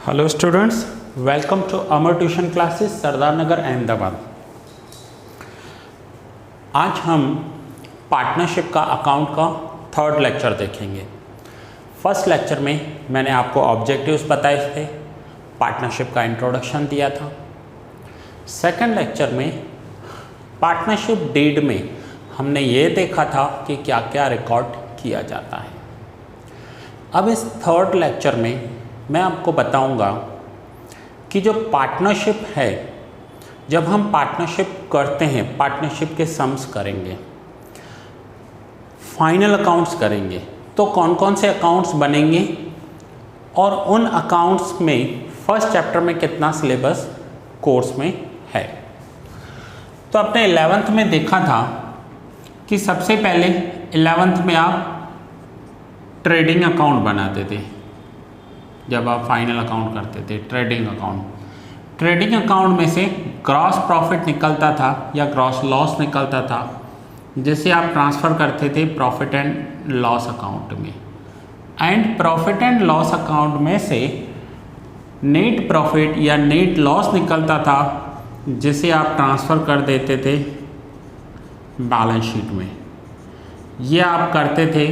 Hello students, welcome to Amar tuition classes Sardar Nagar Ahmedabad. आज हम partnership का अकाउंट का थर्ड लेक्चर देखेंगे। फर्स्ट लेक्चर में मैंने आपको ऑब्जेक्टिव्स बताए थे, पार्टनरशिप का इंट्रोडक्शन दिया था। सेकंड लेक्चर में पार्टनरशिप डीड में हमने ये देखा था कि क्या क्या रिकॉर्ड किया जाता है। अब इस थर्ड लेक्चर में मैं आपको बताऊंगा कि जो पार्टनरशिप है, जब हम पार्टनरशिप करते हैं, पार्टनरशिप के सम्स करेंगे, फाइनल अकाउंट्स करेंगे, तो कौन कौन से अकाउंट्स बनेंगे और उन अकाउंट्स में फर्स्ट चैप्टर में कितना सिलेबस कोर्स में है। तो आपने 11th में देखा था कि सबसे पहले 11th में आप ट्रेडिंग अकाउंट बनाते थे। जब आप फाइनल अकाउंट करते थे, ट्रेडिंग अकाउंट में से ग्रॉस प्रॉफिट निकलता था या ग्रॉस लॉस निकलता था, जिसे आप ट्रांसफ़र करते थे प्रॉफिट एंड लॉस अकाउंट में। And profit and loss account में से नेट प्रॉफिट या नेट लॉस निकलता था, जिसे आप ट्रांसफ़र कर देते थे बैलेंस शीट में। ये आप करते थे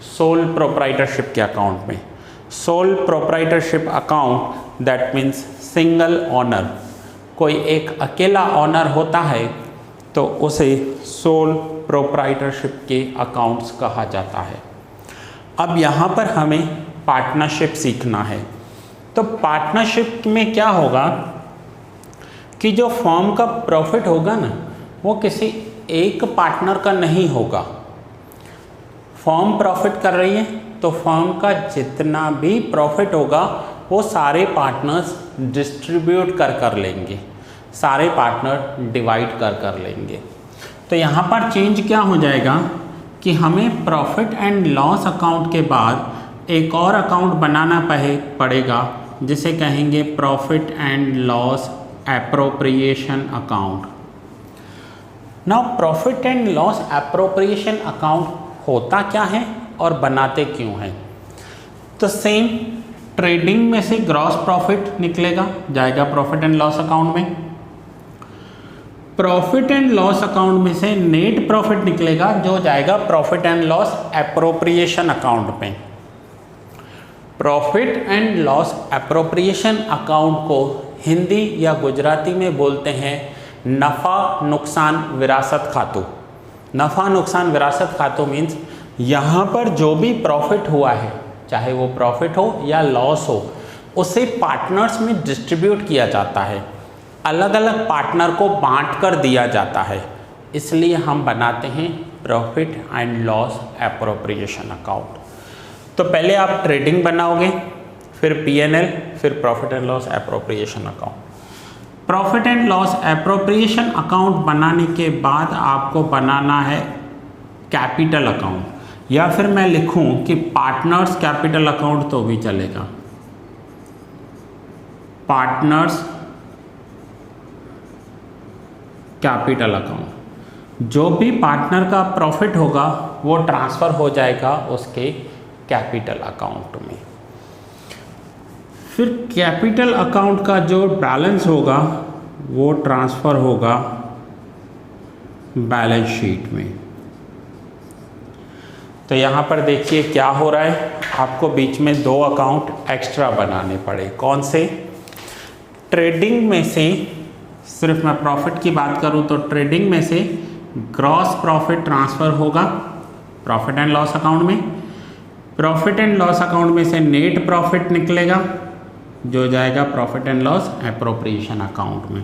सोल प्रोप्राइटरशिप के अकाउंट में। Sole proprietorship account that means single owner, कोई एक अकेला ऑनर होता है तो उसे सोल प्रोप्राइटरशिप के अकाउंट्स कहा जाता है। अब यहाँ पर हमें पार्टनरशिप सीखना है। तो पार्टनरशिप में क्या होगा कि जो फर्म का प्रॉफिट होगा ना, वो किसी एक पार्टनर का नहीं होगा। फर्म प्रॉफिट कर रही है तो फर्म का जितना भी प्रॉफिट होगा वो सारे पार्टनर्स डिस्ट्रीब्यूट कर लेंगे, सारे पार्टनर डिवाइड कर लेंगे। तो यहाँ पर चेंज क्या हो जाएगा कि हमें प्रॉफिट एंड लॉस अकाउंट के बाद एक और अकाउंट बनाना पड़ेगा, जिसे कहेंगे profit and loss appropriation account. Now profit and loss appropriation account होता क्या है और बनाते क्यों हैं। तो सेम ट्रेडिंग में से ग्रॉस प्रॉफिट निकलेगा, जाएगा प्रॉफिट एंड लॉस अकाउंट में। प्रॉफिट एंड लॉस अकाउंट में से नेट प्रॉफिट निकलेगा, जो जाएगा profit and loss appropriation account में। Profit and loss appropriation account को हिंदी या गुजराती में बोलते हैं नफ़ा नुकसान विरासत खातू। नफ़ा नुकसान विरासत खातू मीन्स यहाँ पर जो भी प्रॉफिट हुआ है, चाहे वो प्रॉफिट हो या लॉस हो, उसे पार्टनर्स में डिस्ट्रीब्यूट किया जाता है, अलग अलग पार्टनर को बांट कर दिया जाता है। इसलिए हम बनाते हैं profit and loss appropriation account. तो पहले आप ट्रेडिंग बनाओगे, फिर P&L, फिर profit and loss appropriation account. Profit and loss appropriation account बनाने के बाद आपको बनाना है कैपिटल अकाउंट, या फिर मैं लिखूं कि पार्टनर्स कैपिटल अकाउंट तो भी चलेगा। पार्टनर्स कैपिटल अकाउंट, जो भी पार्टनर का प्रॉफिट होगा वो ट्रांसफ़र हो जाएगा उसके कैपिटल अकाउंट में। फिर कैपिटल अकाउंट का जो बैलेंस होगा वो ट्रांसफ़र होगा बैलेंस शीट में। तो यहाँ पर देखिए क्या हो रहा है, आपको बीच में दो अकाउंट एक्स्ट्रा बनाने पड़े। कौन से? ट्रेडिंग में से, सिर्फ मैं प्रॉफिट की बात करूँ तो ट्रेडिंग में से ग्रॉस प्रॉफिट ट्रांसफ़र होगा प्रॉफिट एंड लॉस अकाउंट में। प्रॉफिट एंड लॉस अकाउंट में से नेट प्रॉफिट निकलेगा, जो जाएगा profit and loss appropriation account में।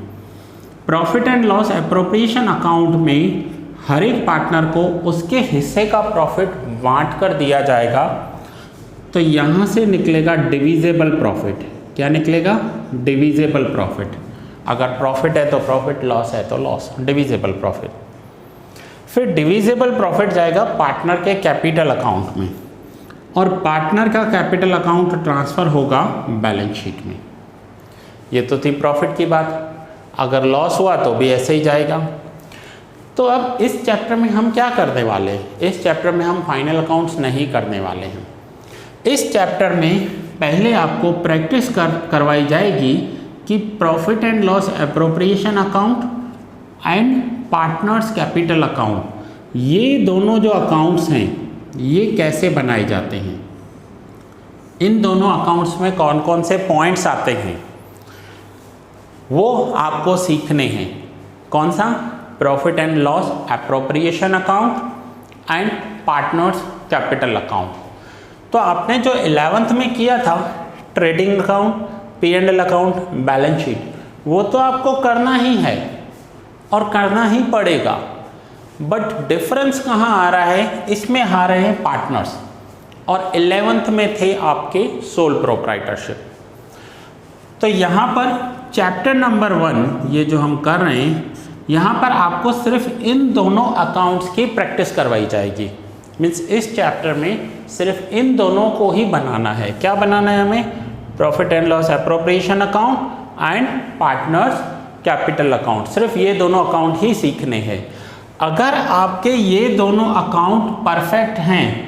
Profit and loss appropriation account में हर एक पार्टनर को उसके हिस्से का प्रॉफिट बांट कर दिया जाएगा। तो यहाँ से निकलेगा डिविजिबल प्रॉफिट। क्या निकलेगा? Divisible profit. अगर प्रॉफिट है तो प्रॉफिट, लॉस है तो लॉस, डिविजिबल प्रॉफिट। फिर डिविजिबल प्रॉफिट जाएगा पार्टनर के कैपिटल अकाउंट में, और पार्टनर का कैपिटल अकाउंट ट्रांसफ़र होगा बैलेंस शीट में। ये तो थी प्रॉफिट की बात। अगर लॉस हुआ तो भी ऐसे ही जाएगा। तो अब इस चैप्टर में हम क्या करने वाले हैं? इस चैप्टर में हम फाइनल अकाउंट्स नहीं करने वाले हैं। इस चैप्टर में पहले आपको प्रैक्टिस करवाई जाएगी कि profit and loss appropriation account and partners capital account, ये दोनों जो अकाउंट्स हैं ये कैसे बनाए जाते हैं, इन दोनों अकाउंट्स में कौन कौन से पॉइंट्स आते हैं वो आपको सीखने हैं। कौन सा? Profit and loss appropriation account and partners capital account. तो आपने जो 11th में किया था trading account, P&L account, balance sheet, वो तो आपको करना ही है और करना ही पड़ेगा, बट डिफरेंस कहाँ आ रहा है? इसमें आ रहे हैं पार्टनर्स और 11th में थे आपके सोल प्रोप्राइटरशिप। तो यहाँ पर चैप्टर नंबर 1 ये जो हम कर रहे हैं, यहाँ पर आपको सिर्फ इन दोनों अकाउंट्स की प्रैक्टिस करवाई जाएगी। मीन्स इस चैप्टर में सिर्फ इन दोनों को ही बनाना है। क्या बनाना है हमें? Profit and loss appropriation account and partners capital account, सिर्फ ये दोनों अकाउंट ही सीखने हैं। अगर आपके ये दोनों अकाउंट परफेक्ट हैं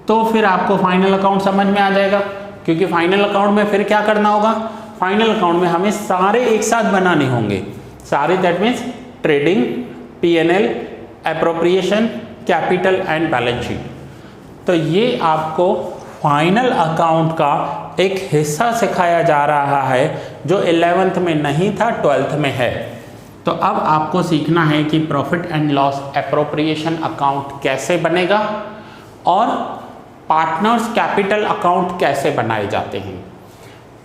तो फिर आपको फाइनल अकाउंट समझ में आ जाएगा, क्योंकि फाइनल अकाउंट में फिर क्या करना होगा? फाइनल अकाउंट में हमें सारे एक साथ बनाने होंगे, सारे, that means trading, P&L, appropriation, capital and balance sheet. तो ये आपको फाइनल अकाउंट का एक हिस्सा सिखाया जा रहा है जो 11th में नहीं था, 12th में है। तो अब आपको सीखना है कि profit and loss appropriation account कैसे बनेगा और पार्टनर्स कैपिटल अकाउंट कैसे बनाए जाते हैं।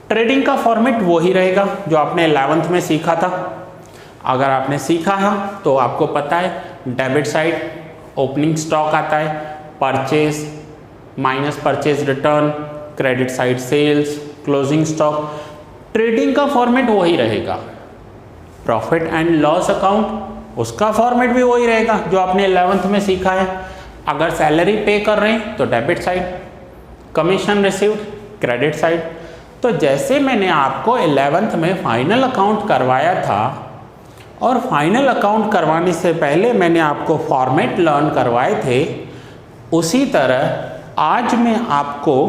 ट्रेडिंग का फॉर्मेट वही रहेगा जो आपने 11th में सीखा था। अगर आपने सीखा है तो आपको पता है डेबिट साइड ओपनिंग स्टॉक आता है, purchase minus purchase return, credit side sales, closing stock. Trading का फॉर्मेट वही रहेगा। प्रॉफिट एंड लॉस अकाउंट, उसका फॉर्मेट भी वही रहेगा जो आपने 11th में सीखा है। अगर सैलरी पे कर रहे हैं तो debit side, commission received credit side. तो जैसे मैंने आपको 11th में फाइनल अकाउंट करवाया था और फाइनल अकाउंट करवाने से पहले मैंने आपको फॉर्मेट लर्न करवाए थे, उसी तरह आज मैं आपको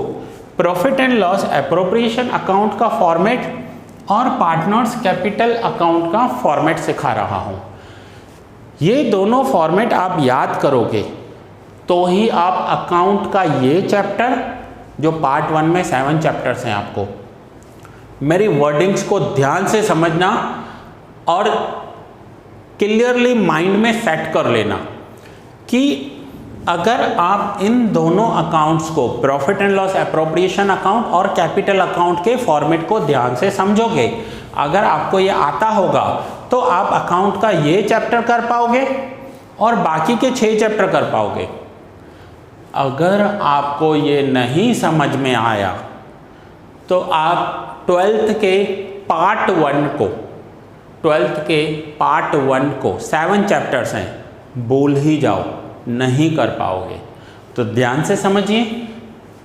profit and loss appropriation account का फॉर्मेट और पार्टनर्स कैपिटल अकाउंट का फॉर्मेट सिखा रहा हूँ। ये दोनों फॉर्मेट आप याद करोगे तो ही आप अकाउंट का ये चैप्टर, जो पार्ट 1 में 7 चैप्टर्स हैं, आपको मेरी वर्डिंग्स को ध्यान से समझना और क्लियरली माइंड में सेट कर लेना कि अगर आप इन दोनों अकाउंट्स को, profit and loss appropriation account और कैपिटल अकाउंट के फॉर्मेट को ध्यान से समझोगे, अगर आपको ये आता होगा तो आप अकाउंट का ये चैप्टर कर पाओगे और बाकी के 6 चैप्टर कर पाओगे। अगर आपको ये नहीं समझ में आया तो आप 12th के पार्ट 1 को 7 चैप्टर्स हैं, भूल ही जाओ, नहीं कर पाओगे। तो ध्यान से समझिए,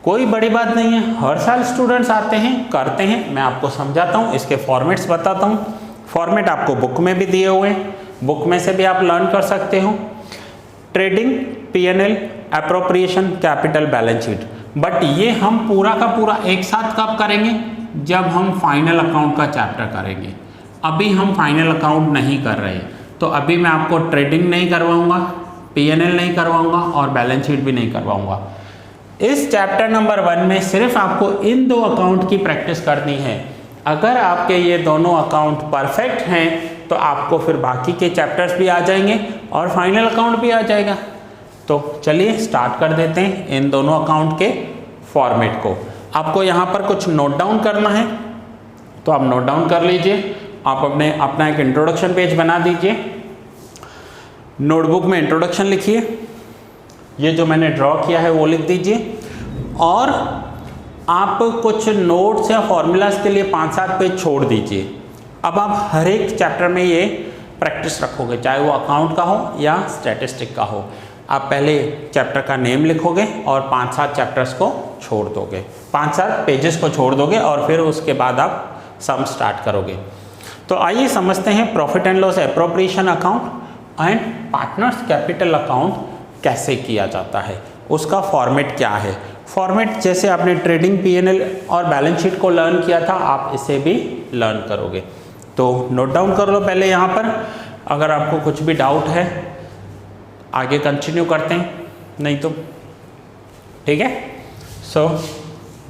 कोई बड़ी बात नहीं है। हर साल स्टूडेंट्स आते हैं, करते हैं, मैं आपको समझाता हूँ, इसके फॉर्मेट्स बताता हूँ। फॉर्मेट आपको बुक में भी दिए हुए हैं, बुक में से भी आप लर्न कर सकते हो। Trading, P&L, appropriation, capital, balance sheet. But ये हम पूरा का पूरा एक साथ कब करेंगे? जब हम फाइनल अकाउंट का चैप्टर करेंगे। अभी हम फाइनल अकाउंट नहीं कर रहे, तो अभी मैं आपको ट्रेडिंग नहीं करवाऊंगा, P&L नहीं करवाऊंगा और बैलेंस शीट भी नहीं करवाऊंगा। इस चैप्टर नंबर 1 में सिर्फ आपको इन 2 अकाउंट की प्रैक्टिस करनी है। अगर आपके ये दोनों अकाउंट परफेक्ट हैं तो आपको फिर बाकी के चैप्टर्स भी आ जाएंगे और फाइनल अकाउंट भी आ जाएगा। तो चलिए स्टार्ट कर देते हैं इन दोनों अकाउंट के फॉर्मेट को। आपको यहाँ पर कुछ नोट डाउन करना है तो आप नोट डाउन कर लीजिए। आप अपना एक इंट्रोडक्शन पेज बना दीजिए, नोटबुक में इंट्रोडक्शन लिखिए, ये जो मैंने ड्रॉ किया है वो लिख दीजिए, और आप कुछ नोट्स या फॉर्मूलाज के लिए 5-7 पेज छोड़ दीजिए। अब आप हर एक चैप्टर में ये प्रैक्टिस रखोगे, चाहे वो अकाउंट का हो या स्टैटिस्टिक का हो। आप पहले चैप्टर का नेम लिखोगे और 5-7 चैप्टर्स को छोड़ दोगे, 5-7 पेजेस को छोड़ दोगे और फिर उसके बाद आप सम स्टार्ट करोगे। तो आइए समझते हैं profit and loss appropriation account and partners capital account कैसे किया जाता है, उसका फॉर्मेट क्या है। फॉर्मेट जैसे आपने ट्रेडिंग पीएनएल और बैलेंस शीट को लर्न किया था, आप इसे भी लर्न करोगे। तो नोट डाउन कर लो पहले यहाँ पर। अगर आपको कुछ भी डाउट है आगे कंटिन्यू करते हैं, नहीं तो ठीक है। सो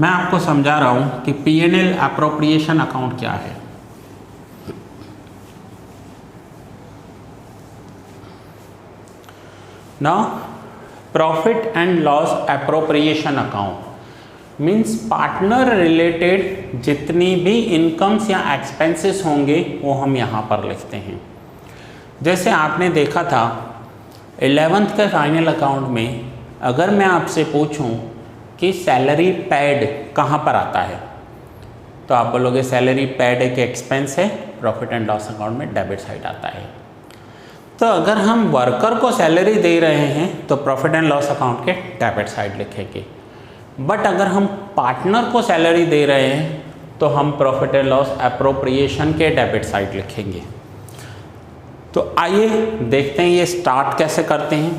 मैं आपको समझा रहा हूँ कि पीएनएल अप्रोप्रिएशन अकाउंट क्या है। Now profit and loss appropriation account means partner related जितनी भी इनकम्स या एक्सपेंसेस होंगे वो हम यहाँ पर लिखते हैं। जैसे आपने देखा था 11th के फाइनल अकाउंट में, अगर मैं आपसे पूछूं कि सैलरी पेड कहाँ पर आता है, तो आप बोलोगे सैलरी पेड एक एक्सपेंस है, प्रॉफिट एंड लॉस अकाउंट में डेबिट साइड आता है। तो अगर हम वर्कर को सैलरी दे रहे हैं तो प्रॉफिट एंड लॉस अकाउंट के डेबिट साइड लिखेंगे, बट अगर हम पार्टनर को सैलरी दे रहे हैं तो हम प्रॉफिट एंड लॉस अप्रोप्रिएशन के डेबिट साइड लिखेंगे। तो आइए देखते हैं ये स्टार्ट कैसे करते हैं।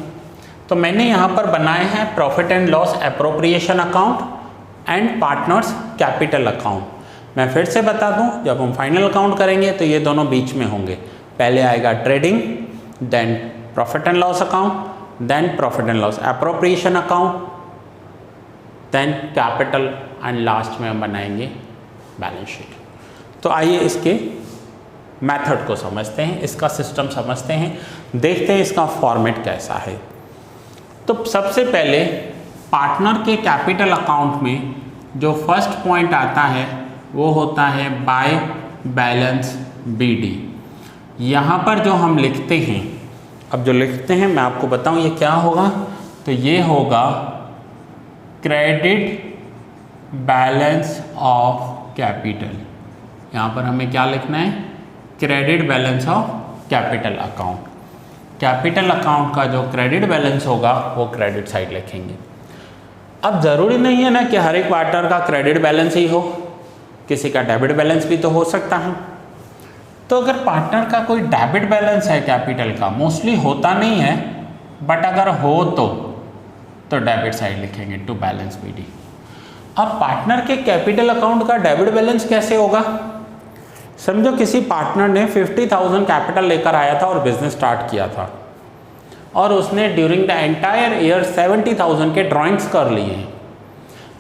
तो मैंने यहाँ पर बनाए हैं profit and loss appropriation account and partners capital account. मैं फिर से बता दूँ, जब हम फाइनल अकाउंट करेंगे तो ये दोनों बीच में होंगे। पहले आएगा trading, then profit and loss account, then profit and loss appropriation account, then capital and last में हम बनाएंगे बैलेंस शीट। तो आइए इसके मेथड को समझते हैं, इसका सिस्टम समझते हैं, देखते हैं इसका फॉर्मेट कैसा है। तो सबसे पहले पार्टनर के कैपिटल अकाउंट में जो फर्स्ट पॉइंट आता है वो होता है बाय बैलेंस बीडी। यहाँ पर जो हम लिखते हैं, अब जो लिखते हैं मैं आपको बताऊँ ये क्या होगा। तो ये होगा क्रेडिट बैलेंस ऑफ कैपिटल। यहाँ पर हमें क्या लिखना है, credit balance of capital account. Capital account का जो क्रेडिट बैलेंस होगा वो क्रेडिट साइड लिखेंगे। अब ज़रूरी नहीं है ना कि हर एक पार्टनर का क्रेडिट बैलेंस ही हो, किसी का डेबिट बैलेंस भी तो हो सकता है। तो अगर पार्टनर का कोई डेबिट बैलेंस है कैपिटल का, मोस्टली होता नहीं है, बट अगर हो तो डेबिट साइड लिखेंगे टू बैलेंस बीडी। अब पार्टनर के कैपिटल अकाउंट का डेबिट बैलेंस कैसे होगा। समझो किसी पार्टनर ने 50,000 कैपिटल लेकर आया था और बिजनेस स्टार्ट किया था, और उसने ड्यूरिंग द एंटायर ईयर 70,000 के ड्राइंग्स कर लिए हैं।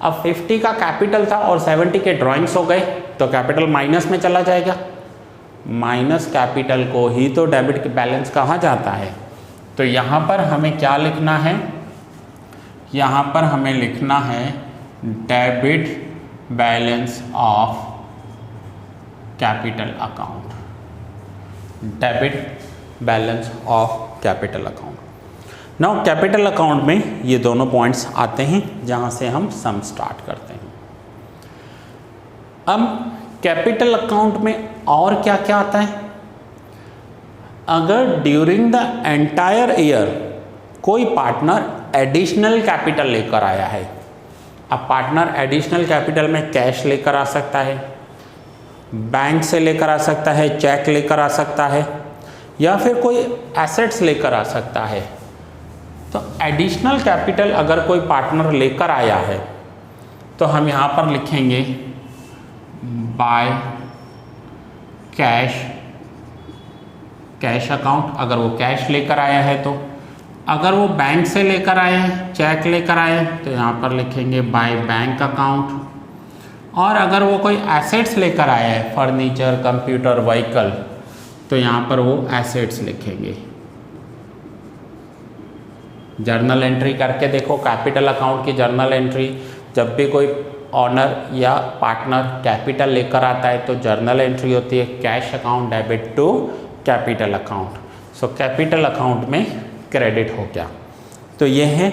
अब 50 का कैपिटल था और 70 के ड्राइंग्स हो गए, तो कैपिटल माइनस में चला जाएगा। माइनस कैपिटल को ही तो डेबिट बैलेंस कहा जाता है। तो यहाँ पर हमें क्या लिखना है, यहाँ पर हमें लिखना है debit balance of capital account, debit balance of capital account. Now capital account में ये दोनों पॉइंट्स आते हैं जहाँ से हम सम स्टार्ट करते हैं। अब कैपिटल अकाउंट में और क्या क्या आता है। अगर ड्यूरिंग द एंटायर ईयर कोई पार्टनर एडिशनल कैपिटल लेकर आया है, अब पार्टनर एडिशनल कैपिटल में कैश लेकर आ सकता है, बैंक से लेकर आ सकता है, चेक लेकर आ सकता है, या फिर कोई एसेट्स लेकर आ सकता है। तो एडिशनल कैपिटल अगर कोई पार्टनर लेकर आया है तो हम यहाँ पर लिखेंगे बाय कैश अकाउंट, अगर वो कैश लेकर आया है तो। अगर वो बैंक से लेकर आए हैं, चेक लेकर आए हैं, तो यहाँ पर लिखेंगे बाय बैंक अकाउंट। और अगर वो कोई एसेट्स लेकर आया है, फर्नीचर, कंप्यूटर, व्हीकल, तो यहाँ पर वो एसेट्स लिखेंगे। जर्नल एंट्री करके देखो, कैपिटल अकाउंट की जर्नल एंट्री, जब भी कोई ऑनर या पार्टनर कैपिटल लेकर आता है तो जर्नल एंट्री होती है cash account debit to capital account. So capital account में क्रेडिट हो गया। तो ये है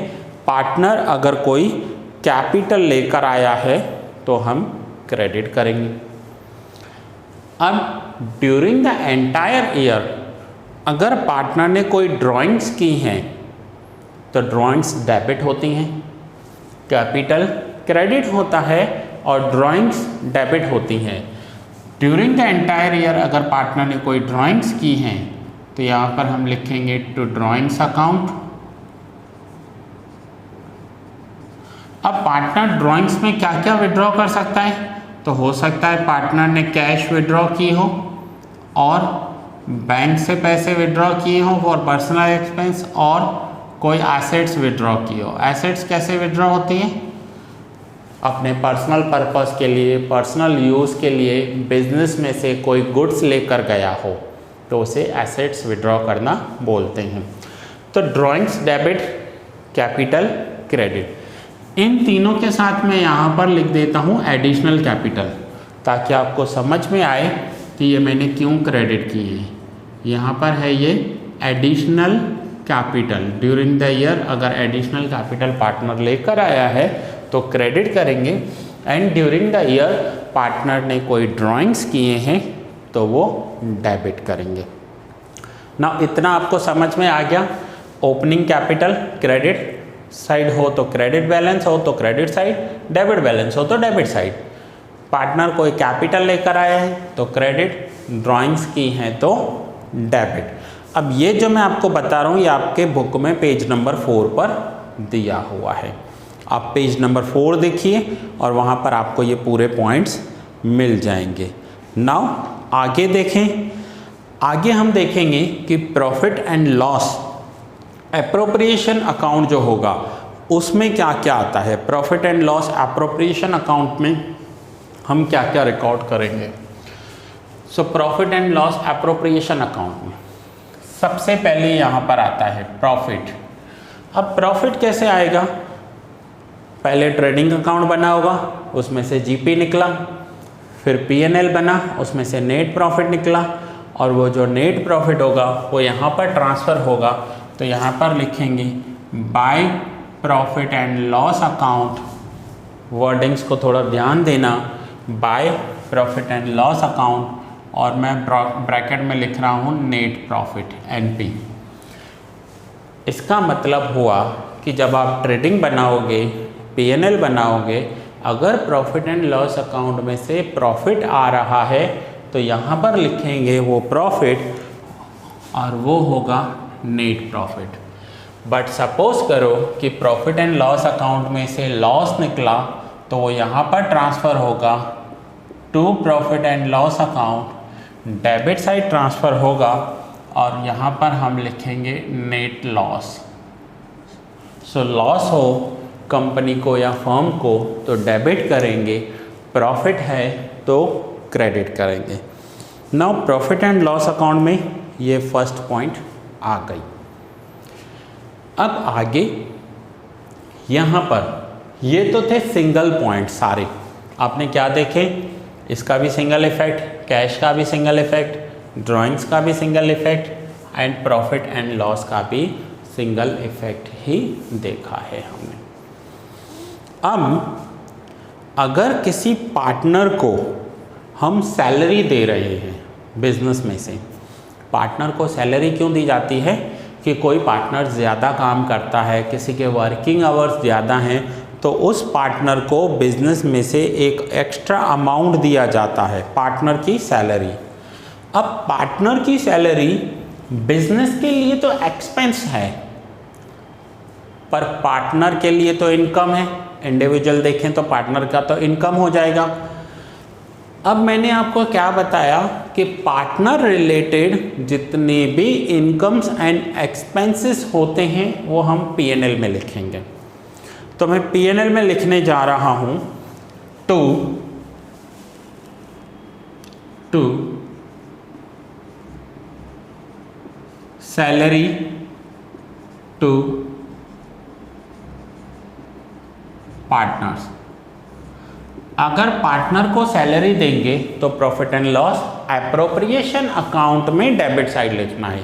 पार्टनर अगर कोई कैपिटल लेकर आया है तो हम क्रेडिट करेंगे। अब ड्यूरिंग द एंटायर ईयर अगर पार्टनर ने कोई ड्राइंग्स की हैं तो ड्राइंग्स डेबिट होती हैं, कैपिटल क्रेडिट होता है और ड्राइंग्स डेबिट होती हैं। ड्यूरिंग द एंटायर ईयर अगर पार्टनर ने कोई ड्राइंग्स की हैं तो यहाँ पर हम लिखेंगे टू ड्राइंग्स अकाउंट। अब पार्टनर ड्राइंग्स में क्या क्या विड्रॉ कर सकता है? तो हो सकता है पार्टनर ने कैश विड्रॉ की हो और बैंक से पैसे विड्रॉ किए हो फॉर पर्सनल एक्सपेंस, और कोई एसेट्स विड्रॉ की हो। एसेट्स कैसे विड्रॉ होती है? अपने पर्सनल पर्पस के लिए, पर्सनल यूज़ के लिए बिजनेस में से कोई गुड्स लेकर गया हो तो उसे एसेट्स विड्रॉ करना बोलते हैं। तो ड्राइंग्स, डेबिट, कैपिटल, क्रेडिट, इन तीनों के साथ मैं यहाँ पर लिख देता हूँ एडिशनल कैपिटल, ताकि आपको समझ में आए कि ये मैंने क्यों क्रेडिट किए हैं। यहाँ पर है ये additional capital during the year. अगर एडिशनल कैपिटल पार्टनर लेकर आया है तो क्रेडिट करेंगे, and during the year partner ने कोई ड्राइंग्स किए हैं तो वो डेबिट करेंगे ना। इतना आपको समझ में आ गया। ओपनिंग कैपिटल क्रेडिट साइड हो तो क्रेडिट बैलेंस हो तो क्रेडिट साइड, डेबिट बैलेंस हो तो डेबिट साइड। पार्टनर कोई कैपिटल लेकर आया है तो क्रेडिट, ड्राइंग्स की हैं तो डेबिट। अब ये जो मैं आपको बता रहा हूँ ये आपके बुक में पेज नंबर 4 पर दिया हुआ है। आप पेज नंबर 4 देखिए और वहाँ पर आपको ये पूरे पॉइंट्स मिल जाएंगे। नाउ आगे देखें। आगे हम देखेंगे कि profit and loss appropriation account जो होगा उसमें क्या क्या आता है। Profit and loss appropriation account में हम क्या क्या रिकॉर्ड करेंगे। So profit and loss appropriation account में सबसे पहले यहाँ पर आता है प्रॉफिट। अब प्रॉफिट कैसे आएगा? पहले ट्रेडिंग अकाउंट बना होगा, उसमें से जीपी निकला, फिर पीएनएल बना, उसमें से नेट प्रॉफिट निकला, और वो जो नेट प्रॉफिट होगा वो यहाँ पर ट्रांसफ़र होगा। तो यहाँ पर लिखेंगे by profit and loss account. Wordings को थोड़ा ध्यान देना, by profit and loss account, और मैं ब्रैकेट में लिख रहा हूँ नेट प्रॉफिट एनपी। इसका मतलब हुआ कि जब आप ट्रेडिंग बनाओगे, पीएनएल बनाओगे, अगर प्रॉफिट एंड लॉस अकाउंट में से प्रॉफिट आ रहा है तो यहाँ पर लिखेंगे वो प्रॉफिट और वो होगा नेट प्रॉफिट। बट सपोज करो कि प्रॉफिट एंड लॉस अकाउंट में से लॉस निकला तो वो यहाँ पर ट्रांसफ़र होगा to profit and loss account, debit side transfer होगा, और यहाँ पर हम लिखेंगे नेट लॉस। सो लॉस हो कंपनी को या फर्म को तो डेबिट करेंगे, प्रॉफिट है तो क्रेडिट करेंगे। Now profit and loss account में ये फर्स्ट पॉइंट आ गई। अब आगे यहाँ पर ये तो थे सिंगल पॉइंट सारे। आपने क्या देखे? इसका भी सिंगल इफेक्ट, कैश का भी सिंगल इफेक्ट, ड्राइंग्स का भी single effect, and profit and loss का भी सिंगल इफेक्ट ही देखा है हमने। अब अगर किसी पार्टनर को हम सैलरी दे रहे हैं बिजनेस में से, पार्टनर को सैलरी क्यों दी जाती है? कि कोई पार्टनर ज़्यादा काम करता है, किसी के वर्किंग आवर्स ज़्यादा हैं, तो उस पार्टनर को बिजनेस में से एक एक्स्ट्रा अमाउंट दिया जाता है, पार्टनर की सैलरी। अब पार्टनर की सैलरी बिजनेस के लिए तो एक्सपेंस है, पर पार्टनर के लिए तो इनकम है। इंडिविजुअल देखें तो पार्टनर का तो इनकम हो जाएगा। अब मैंने आपको क्या बताया कि पार्टनर रिलेटेड जितने भी इनकम्स एंड एक्सपेंसेस होते हैं वो हम पीएनएल में लिखेंगे। तो मैं पीएनएल में लिखने जा रहा हूं टू सैलरी टू पार्टनर्स। अगर पार्टनर को सैलरी देंगे तो profit and loss appropriation account में डेबिट साइड लिखना है,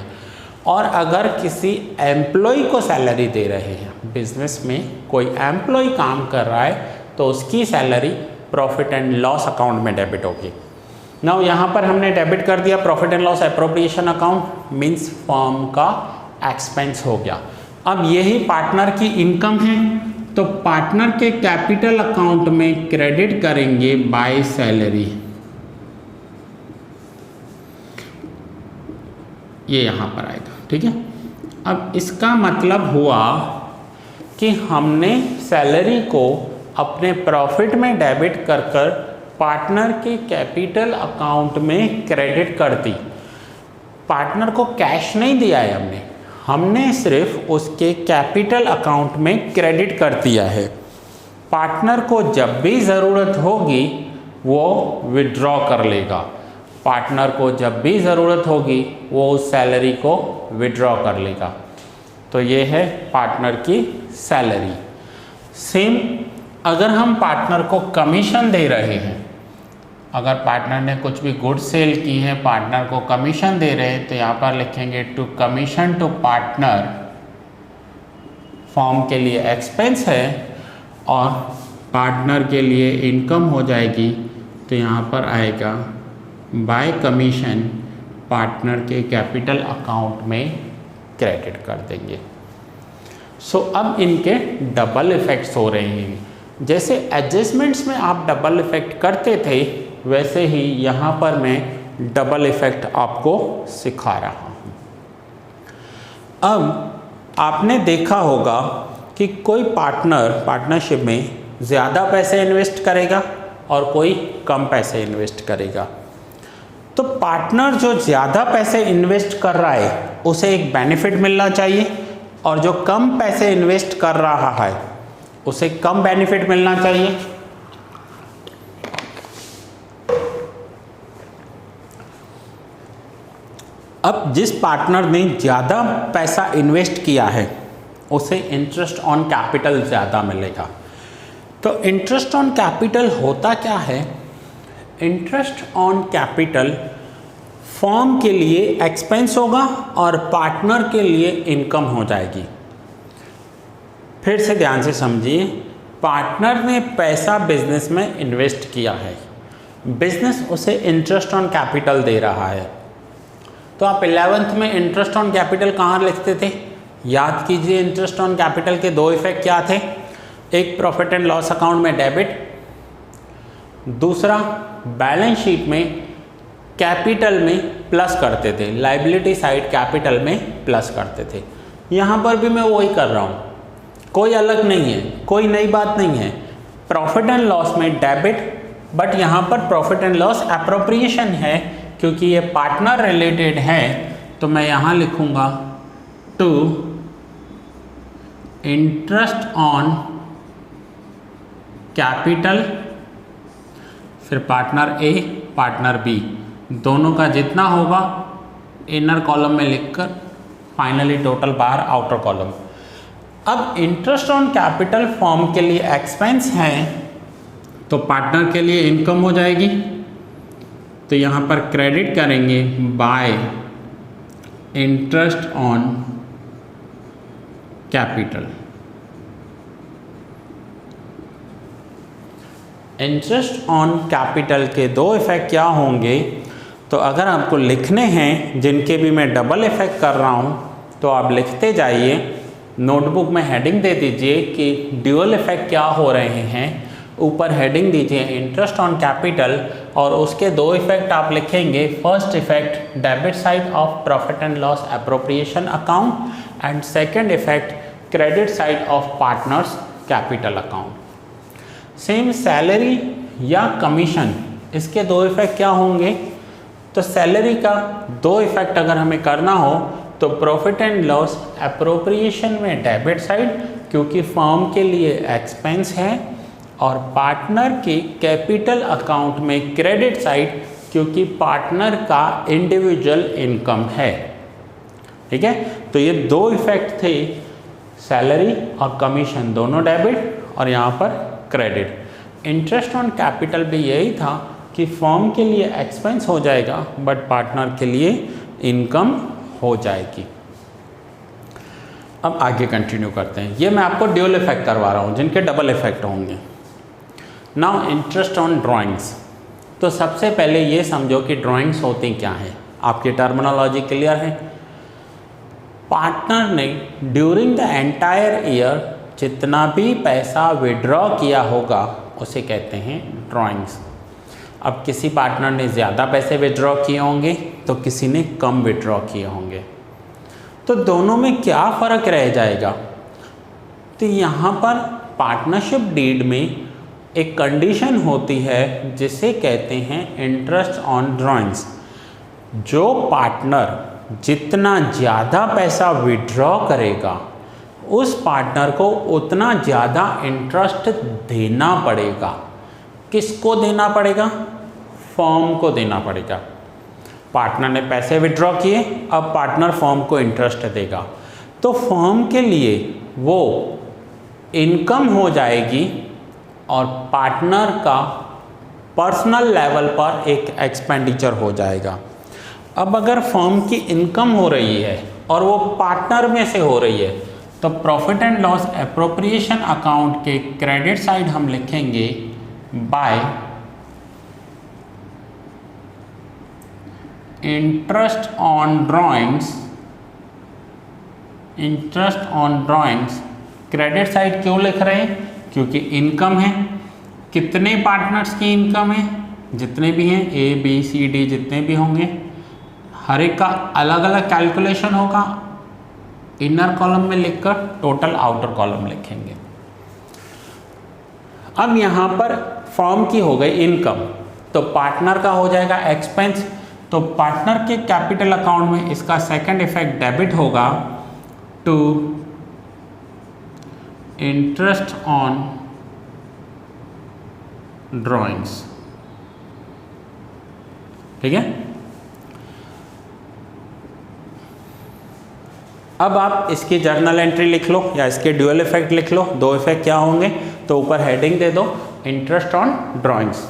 और अगर किसी एम्प्लॉय को सैलरी दे रहे हैं, बिजनेस में कोई एम्प्लॉय काम कर रहा है तो उसकी salary profit and loss account में डेबिट होगी। नाउ यहाँ पर हमने डेबिट कर दिया profit and loss appropriation account, means firm का एक्सपेंस हो गया। अब यही पार्टनर की इनकम है तो पार्टनर के कैपिटल अकाउंट में क्रेडिट करेंगे बाय सैलरी। ये यहाँ पर आएगा, ठीक है। अब इसका मतलब हुआ कि हमने सैलरी को अपने प्रॉफिट में डेबिट कर कर पार्टनर के कैपिटल अकाउंट में क्रेडिट कर दी। पार्टनर को कैश नहीं दिया है हमने सिर्फ उसके कैपिटल अकाउंट में क्रेडिट कर दिया है। पार्टनर को जब भी ज़रूरत होगी वो विड्रॉ कर लेगा। पार्टनर को जब भी ज़रूरत होगी वो उस सैलरी को विड्रॉ कर लेगा। तो ये है पार्टनर की सैलरी। सेम अगर हम पार्टनर को कमीशन दे रहे हैं, अगर पार्टनर ने कुछ भी गुड सेल की है, पार्टनर को कमीशन दे रहे हैं, तो यहाँ पर लिखेंगे to commission to partner, firm के लिए एक्सपेंस है और पार्टनर के लिए इनकम हो जाएगी। तो यहाँ पर आएगा बाय कमीशन, पार्टनर के कैपिटल अकाउंट में क्रेडिट कर देंगे। सो अब इनके डबल इफ़ेक्ट्स हो रहे हैं। जैसे एडजस्टमेंट्स में आप डबल इफ़ेक्ट करते थे, वैसे ही यहाँ पर मैं डबल इफ़ेक्ट आपको सिखा रहा हूँ। अब आपने देखा होगा कि कोई पार्टनरशिप में ज़्यादा पैसे इन्वेस्ट करेगा और कोई कम पैसे इन्वेस्ट करेगा। तो पार्टनर जो ज़्यादा पैसे इन्वेस्ट कर रहा है उसे एक बेनिफिट मिलना चाहिए, और जो कम पैसे इन्वेस्ट कर रहा है उसे कम बेनिफिट मिलना चाहिए। अब जिस पार्टनर ने ज़्यादा पैसा इन्वेस्ट किया है उसे इंटरेस्ट ऑन कैपिटल ज़्यादा मिलेगा। तो इंटरेस्ट ऑन कैपिटल होता क्या है? इंटरेस्ट ऑन कैपिटल फर्म के लिए एक्सपेंस होगा और पार्टनर के लिए इनकम हो जाएगी। फिर से ध्यान से समझिए, पार्टनर ने पैसा बिजनेस में इन्वेस्ट किया है, बिजनेस उसे इंटरेस्ट ऑन कैपिटल दे रहा है। तो आप 11th में इंटरेस्ट ऑन कैपिटल कहाँ लिखते थे? याद कीजिए, इंटरेस्ट ऑन कैपिटल के दो इफेक्ट क्या थे? एक प्रॉफिट एंड लॉस अकाउंट में डेबिट, दूसरा बैलेंस शीट में कैपिटल में प्लस करते थे, लायबिलिटी साइड कैपिटल में प्लस करते थे। यहाँ पर भी मैं वही कर रहा हूँ, कोई अलग नहीं है, कोई नई बात नहीं है। प्रॉफिट एंड लॉस में डेबिट, बट यहाँ पर प्रॉफिट एंड लॉस एप्रोप्रिएशन है, क्योंकि ये पार्टनर रिलेटेड है। तो मैं यहाँ लिखूँगा टू इंटरेस्ट ऑन कैपिटल, फिर पार्टनर ए पार्टनर बी, दोनों का जितना होगा इनर कॉलम में लिखकर फाइनली टोटल बाहर आउटर कॉलम। अब इंटरेस्ट ऑन कैपिटल फॉर्म के लिए एक्सपेंस है तो पार्टनर के लिए इनकम हो जाएगी। तो यहाँ पर क्रेडिट करेंगे bye interest on capital. Interest on capital के दो इफेक्ट क्या होंगे? तो अगर आपको लिखने हैं, जिनके भी मैं डबल इफेक्ट कर रहा हूँ, तो आप लिखते जाइए। नोटबुक में हेडिंग दे दीजिए कि ड्यूअल इफेक्ट क्या हो रहे हैं, ऊपर हेडिंग दीजिए इंटरेस्ट ऑन कैपिटल, और उसके दो इफेक्ट आप लिखेंगे। First effect debit side of profit and loss appropriation account, and second effect credit side of partners capital account. Same salary या कमीशन, इसके दो इफेक्ट क्या होंगे? तो सैलरी का दो इफेक्ट अगर हमें करना हो तो प्रॉफिट एंड लॉस एप्रोप्रिएशन में डेबिट साइड, क्योंकि फर्म के लिए एक्सपेंस है, और पार्टनर के कैपिटल अकाउंट में क्रेडिट साइड, क्योंकि पार्टनर का इंडिविजुअल इनकम है। ठीक है, तो ये दो इफेक्ट थे, सैलरी और कमीशन दोनों डेबिट, और यहाँ पर क्रेडिट। इंटरेस्ट ऑन कैपिटल भी यही था कि फर्म के लिए एक्सपेंस हो जाएगा बट पार्टनर के लिए इनकम हो जाएगी। अब आगे कंटिन्यू करते हैं। ये मैं आपको ड्यूअल इफेक्ट करवा रहा हूँ, जिनके डबल इफेक्ट होंगे। Now interest on drawings. तो सबसे पहले ये समझो कि ड्राइंग्स होती क्या है, आपकी टर्मिनोलॉजी क्लियर है? पार्टनर ने ड्यूरिंग द एंटायर ईयर जितना भी पैसा विड्रॉ किया होगा उसे कहते हैं ड्राइंग्स। अब किसी पार्टनर ने ज़्यादा पैसे विड्रॉ किए होंगे तो किसी ने कम विड्रॉ किए होंगे, तो दोनों में क्या फ़र्क रह जाएगा? तो यहाँ पर पार्टनरशिप डीड में एक कंडीशन होती है जिसे कहते हैं इंटरेस्ट ऑन ड्राइंग्स। जो पार्टनर जितना ज़्यादा पैसा विड्रॉ करेगा उस पार्टनर को उतना ज़्यादा इंटरेस्ट देना पड़ेगा। किसको देना पड़ेगा? फर्म को देना पड़ेगा। पार्टनर ने पैसे विड्रॉ किए, अब पार्टनर फर्म को इंटरेस्ट देगा, तो फर्म के लिए वो इनकम हो जाएगी और पार्टनर का पर्सनल लेवल पर एक एक्सपेंडिचर हो जाएगा। अब अगर फर्म की इनकम हो रही है और वो पार्टनर में से हो रही है तो profit and loss appropriation account के क्रेडिट साइड हम लिखेंगे bye interest on drawings. Interest on drawings credit side क्यों लिख रहे हैं? क्योंकि इनकम है। कितने पार्टनर्स की इनकम है? जितने भी हैं, ए बी सी डी जितने भी होंगे, हर एक का अलग अलग कैलकुलेशन होगा। इनर कॉलम में लिखकर टोटल आउटर कॉलम लिखेंगे। अब यहाँ पर फर्म की हो गई इनकम, तो पार्टनर का हो जाएगा एक्सपेंस। तो पार्टनर के कैपिटल अकाउंट में इसका सेकंड इफेक्ट डेबिट होगा टू इंटरेस्ट ऑन ड्राइंग्स। ठीक है। अब आप इसकी जर्नल एंट्री लिख लो या इसके ड्यूअल इफेक्ट लिख लो। दो इफेक्ट क्या होंगे? तो ऊपर हेडिंग दे दो interest on drawings.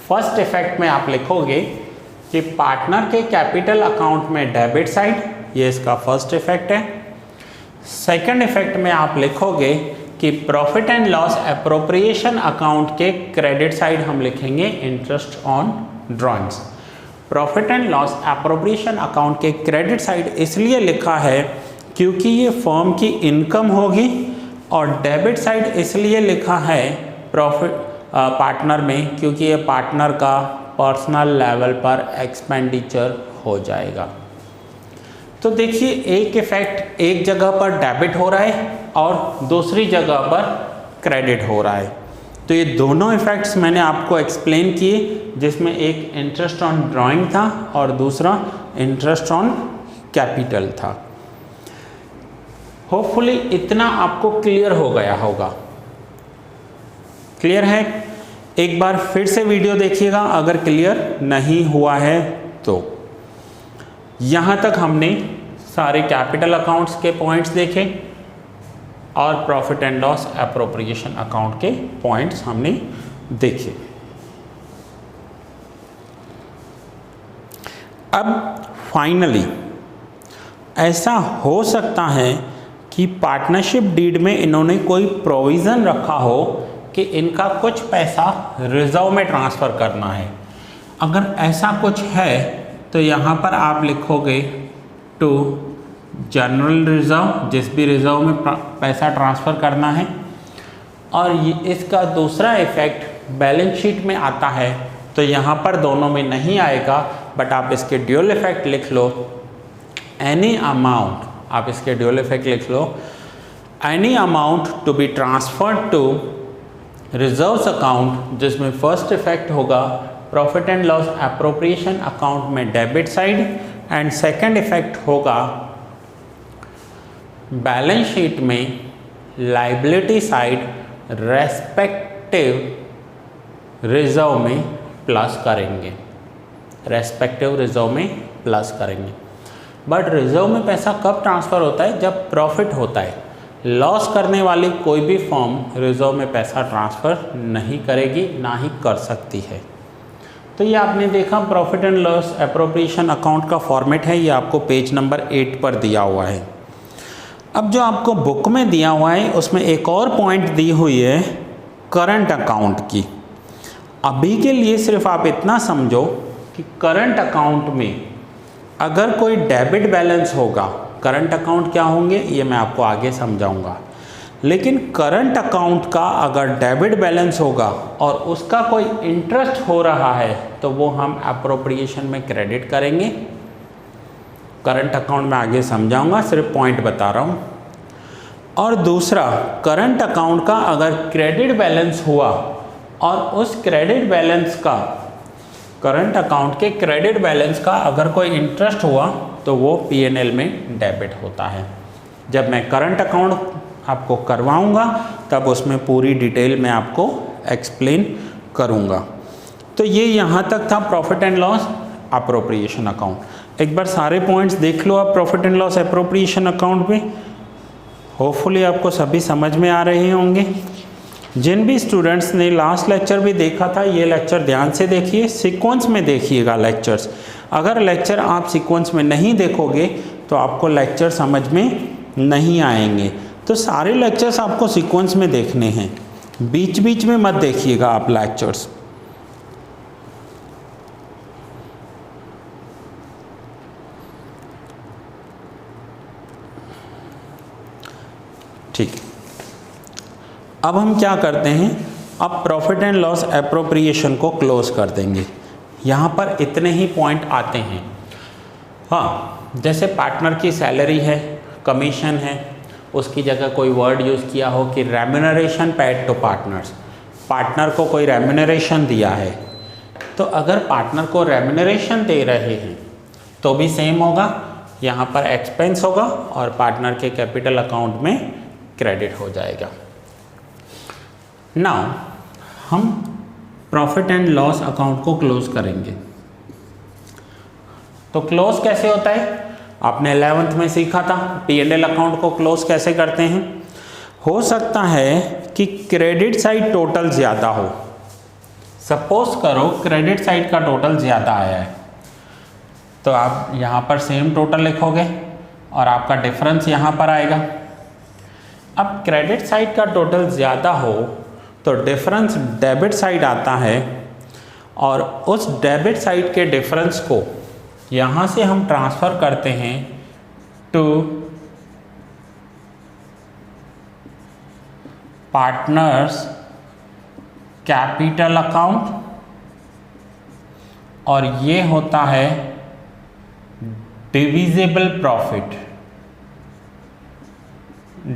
First effect में आप लिखोगे कि पार्टनर के कैपिटल अकाउंट में डेबिट साइड, ये इसका फर्स्ट इफेक्ट है। सेकंड इफेक्ट में आप लिखोगे कि profit and loss appropriation account के क्रेडिट साइड हम लिखेंगे interest on drawings. Profit and loss appropriation account के क्रेडिट साइड इसलिए लिखा है क्योंकि ये फर्म की इनकम होगी, और डेबिट साइड इसलिए लिखा है प्रॉफिट पार्टनर में क्योंकि ये पार्टनर का पर्सनल लेवल पर एक्सपेंडिचर हो जाएगा। तो देखिए, एक इफेक्ट एक जगह पर डेबिट हो रहा है और दूसरी जगह पर क्रेडिट हो रहा है। तो ये दोनों इफेक्ट्स मैंने आपको एक्सप्लेन किए, जिसमें एक इंटरेस्ट ऑन ड्राइंग था और दूसरा इंटरेस्ट ऑन कैपिटल था। होपफुली इतना आपको क्लियर हो गया होगा। क्लियर है? एक बार फिर से वीडियो देखिएगा अगर क्लियर नहीं हुआ है तो। यहाँ तक हमने सारे कैपिटल अकाउंट्स के पॉइंट्स देखे और profit and loss appropriation account के पॉइंट्स हमने देखे। अब फाइनली ऐसा हो सकता है कि पार्टनरशिप डीड में इन्होंने कोई प्रोविज़न रखा हो कि इनका कुछ पैसा रिजर्व में ट्रांसफ़र करना है। अगर ऐसा कुछ है तो यहाँ पर आप लिखोगे टू जनरल रिजर्व, जिस भी रिजर्व में पैसा ट्रांसफ़र करना है। और ये इसका दूसरा इफेक्ट बैलेंस शीट में आता है, तो यहाँ पर दोनों में नहीं आएगा, बट आप इसके ड्यूअल इफेक्ट लिख लो एनी अमाउंट। आप इसके ड्यूअल इफेक्ट लिख लो any amount to be transferred to reserves account, जिसमें फर्स्ट इफेक्ट होगा profit and loss appropriation account में debit side, and second effect होगा बैलेंस शीट में लायबिलिटी साइड रेस्पेक्टिव रिजर्व में प्लस करेंगे। रेस्पेक्टिव रिजर्व में प्लस करेंगे। बट रिजर्व में पैसा कब ट्रांसफ़र होता है? जब प्रॉफिट होता है। लॉस करने वाली कोई भी फर्म रिजर्व में पैसा ट्रांसफ़र नहीं करेगी, ना ही कर सकती है। तो ये आपने देखा profit and loss appropriation account का फॉर्मेट है। ये आपको पेज नंबर 8 पर दिया हुआ है। अब जो आपको बुक में दिया हुआ है उसमें एक और पॉइंट दी हुई है करंट अकाउंट की। अभी के लिए सिर्फ आप इतना समझो कि करंट अकाउंट में अगर कोई डेबिट बैलेंस होगा, करंट अकाउंट क्या होंगे ये मैं आपको आगे समझाऊंगा, लेकिन करंट अकाउंट का अगर डेबिट बैलेंस होगा और उसका कोई इंटरेस्ट हो रहा है तो वो हम एप्रोप्रिएशन में क्रेडिट करेंगे। करंट अकाउंट में आगे समझाऊंगा, सिर्फ पॉइंट बता रहा हूँ। और दूसरा, करंट अकाउंट का अगर क्रेडिट बैलेंस हुआ और उस क्रेडिट बैलेंस का, करंट अकाउंट के क्रेडिट बैलेंस का अगर कोई इंटरेस्ट हुआ तो वो P&L में डेबिट होता है। जब मैं करंट अकाउंट आपको करवाऊंगा तब उसमें पूरी डिटेल में आपको एक्सप्लेन करूंगा। तो ये यहाँ तक था profit and loss appropriation account. एक बार सारे पॉइंट्स देख लो आप profit and loss appropriation account में, होपफुली आपको सभी समझ में आ रहे होंगे। जिन भी स्टूडेंट्स ने लास्ट लेक्चर भी देखा था, ये लेक्चर ध्यान से देखिए, सीक्वेंस में देखिएगा लेक्चर्स। अगर लेक्चर आप सीक्वेंस में नहीं देखोगे तो आपको लेक्चर समझ में नहीं आएंगे। तो सारे लेक्चर्स आपको सीक्वेंस में देखने हैं, बीच बीच में मत देखिएगा आप लेक्चर्स। ठीक, अब हम क्या करते हैं, अब प्रॉफिट एंड लॉस एप्रोप्रिएशन को क्लोज कर देंगे। यहाँ पर इतने ही पॉइंट आते हैं। हाँ, जैसे पार्टनर की सैलरी है, कमीशन है, उसकी जगह कोई वर्ड यूज़ किया हो कि remuneration paid to partners, partner को कोई रेम्यूनरेशन दिया है, तो अगर पार्टनर को रेम्यूनरेशन दे रहे हैं तो भी सेम होगा, यहाँ पर एक्सपेंस होगा और पार्टनर के कैपिटल अकाउंट में क्रेडिट हो जाएगा। नाउ हम प्रॉफिट एंड लॉस अकाउंट को क्लोज करेंगे। तो क्लोज कैसे होता है, आपने 11th में सीखा था P&L अकाउंट को क्लोज कैसे करते हैं। हो सकता है कि क्रेडिट साइड टोटल ज़्यादा हो, सपोज करो क्रेडिट साइड का टोटल ज़्यादा आया है, तो आप यहाँ पर सेम टोटल लिखोगे और आपका डिफरेंस यहाँ पर आएगा। अब क्रेडिट साइड का टोटल ज़्यादा हो तो डिफरेंस डेबिट साइड आता है और उस डेबिट साइड के डिफरेंस को यहाँ से हम ट्रांसफ़र करते हैं टू पार्टनर्स कैपिटल अकाउंट, और ये होता है डिविजिबल प्रॉफिट।